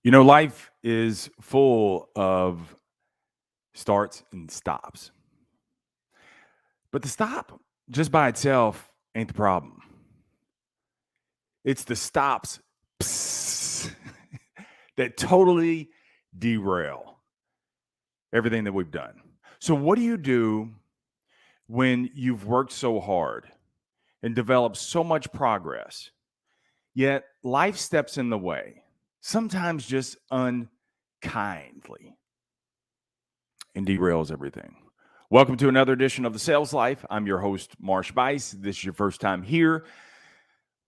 Life is full of starts and stops. But the stop just by itself ain't the problem. It's the stops that totally derail everything that we've done. So, what do you do when you've worked so hard and developed so much progress, yet life steps in the way, sometimes just unkindly, and derails everything? Welcome to another edition of The Sales Life. I'm your host, Marsh. This is your first time here.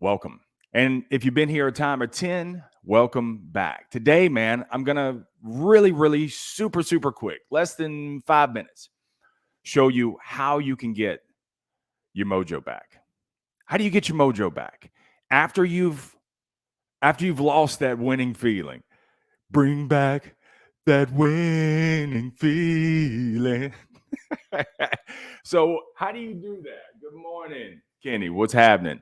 Welcome. And if you've been here a time or 10, welcome back. Today, man, I'm going to really super quick, less than 5 minutes, show you how you can get your mojo back. How do you get your mojo back? After you've lost that winning feeling, bring back that winning feeling. So how do you do that? Good morning, Kenny. What's happening?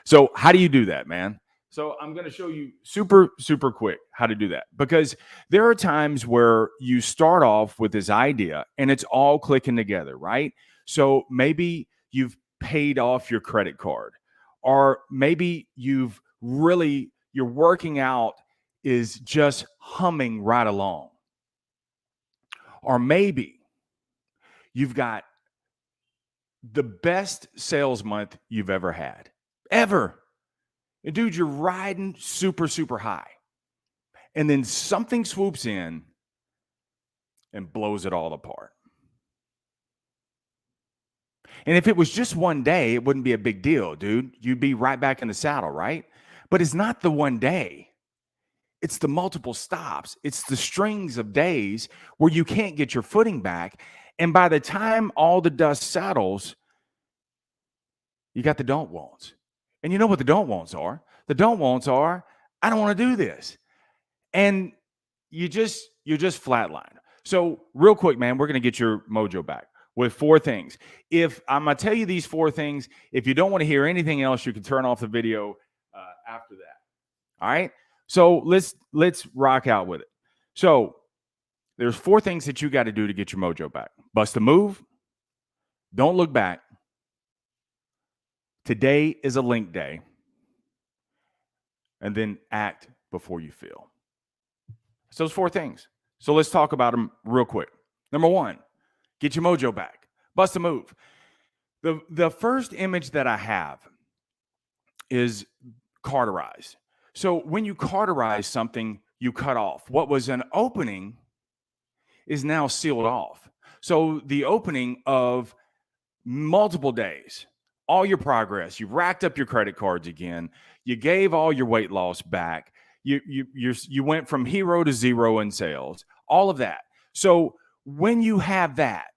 So how do you do that, man? So I'm going to show you super quick how to do that, because there are times where you start off with this idea and it's all clicking together, right? So maybe you've paid off your credit card, or maybe your working out is just humming right along. Or maybe you've got the best sales month you've ever had. Ever. And dude, you're riding super high. And then something swoops in and blows it all apart. And if it was just one day, it wouldn't be a big deal, dude. You'd be right back in the saddle, right? But it's not the one day. It's the multiple stops. It's the strings of days where you can't get your footing back. And by the time all the dust settles, you got the don't wants. And you know what the don't wants are? The don't wants are, I don't want to do this. And you're just flatlined. So real quick, man, we're going to get your mojo back with 4 things. If I'm going to tell you these 4 things, if you don't want to hear anything else, you can turn off the video after that. All right. So let's rock out with it. So there's 4 things that you got to do to get your mojo back. Bust a move. Don't look back. Today is a link day. And then act before you feel. It's those 4 things. So let's talk about them real quick. Number 1, get your mojo back. Bust a move. The first image that I have is cauterize. So when you cauterize something, you cut off. What was an opening is now sealed off. So the opening of multiple days, all your progress, you've racked up your credit cards again, you gave all your weight loss back, you went from hero to zero in sales, all of that. So when you have that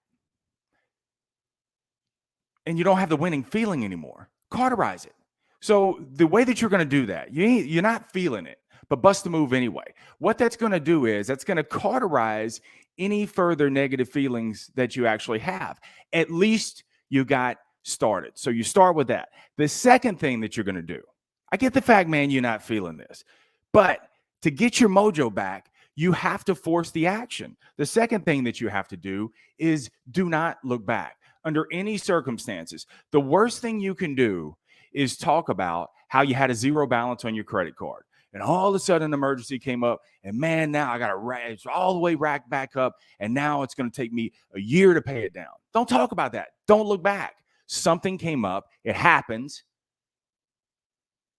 and you don't have the winning feeling anymore, cauterize it. So the way that you're going to do that, you're not feeling it, but bust the move anyway. What that's going to do is that's going to cauterize any further negative feelings that you actually have. At least you got started. So you start with that. The second thing that you're going to do, I get the fact, man, you're not feeling this, but to get your mojo back, you have to force the action. The second thing that you have to do is do not look back under any circumstances. The worst thing you can do is talk about how you had a zero balance on your credit card, and all of a sudden an emergency came up, and man, now I got to it's all the way racked back up, and now it's going to take me a year to pay it down. Don't talk about that. Don't look back. Something came up. It happens.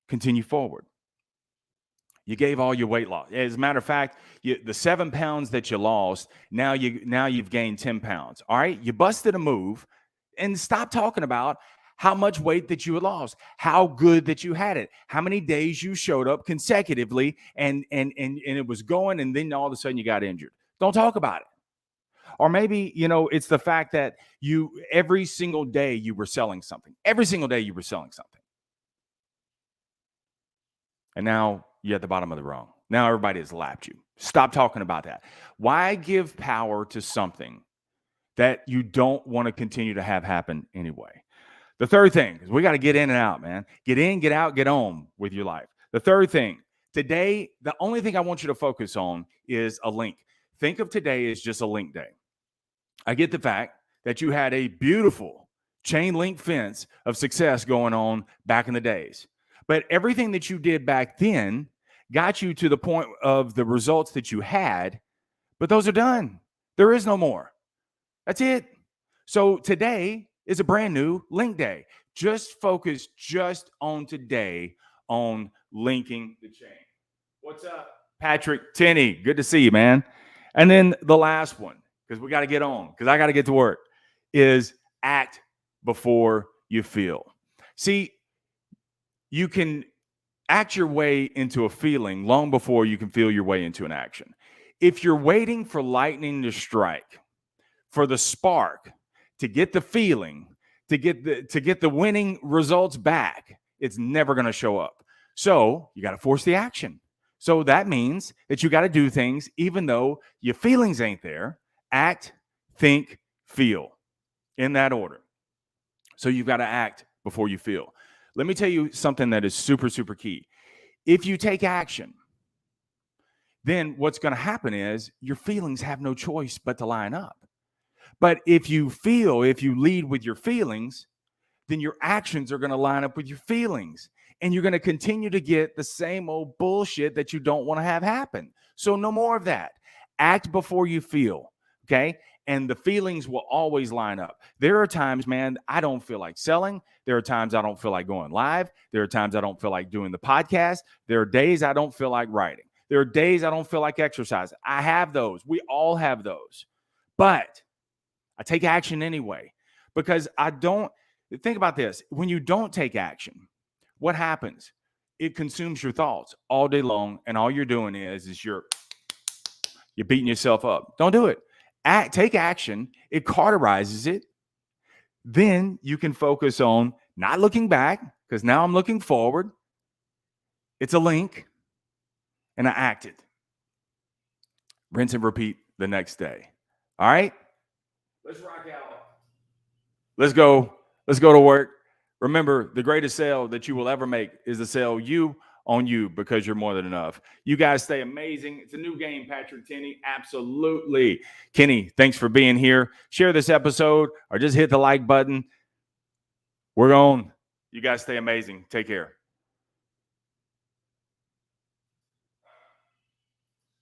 Continue forward. You gave all your weight loss. As a matter of fact, the 7 pounds that you lost, now you've gained 10 pounds. All right, you busted a move, and stop talking about how much weight that you had lost, how good that you had it, how many days you showed up consecutively, and it was going, and then all of a sudden you got injured. Don't talk about it. Or maybe, it's the fact that every single day you were selling something. Every single day you were selling something. And now you're at the bottom of the rung. Now everybody has lapped you. Stop talking about that. Why give power to something that you don't want to continue to have happen anyway? The third thing is we got to get in and out, man. Get in, get out, get on with your life. The third thing, Today, the only thing I want you to focus on is a link. Think of today as just a link day. I get the fact that you had a beautiful chain link fence of success going on back in the days. But everything that you did back then got you to the point of the results that you had, but those are done. There is no more. That's it. So today is a brand new link day. Just focus just on today on linking the chain. What's up, Patrick Tenney? Good to see you, man. And then the last one, because we got to get on, because I got to get to work, is act before you feel. See, you can act your way into a feeling long before you can feel your way into an action. If you're waiting for lightning to strike, for the spark, to get the feeling, to get the winning results back, it's never going to show up. So you got to force the action. So that means that you got to do things even though your feelings ain't there. Act, think, feel, in that order. So you've got to act before you feel. Let me tell you something that is super, super key. If you take action, then what's going to happen is your feelings have no choice but to line up. But if you lead with your feelings, then your actions are going to line up with your feelings. And you're going to continue to get the same old bullshit that you don't want to have happen. So no more of that. Act before you feel, okay? And the feelings will always line up. There are times, man, I don't feel like selling. There are times I don't feel like going live. There are times I don't feel like doing the podcast. There are days I don't feel like writing. There are days I don't feel like exercising. I have those. We all have those. But I take action anyway, because think about this. When you don't take action, what happens? It consumes your thoughts all day long, and all you're doing is you're beating yourself up. Don't do it. Take action. It cauterizes it. Then you can focus on not looking back, because now I'm looking forward. It's a link, and I acted. Rinse and repeat the next day. All right? Let's rock out. Let's go to work. Remember, the greatest sale that you will ever make is the sale you on you, because you're more than enough. You guys stay amazing. It's a new game, Patrick Tenney. Absolutely. Kenny, thanks for being here. Share this episode or just hit the like button. We're on. You guys stay amazing. Take care.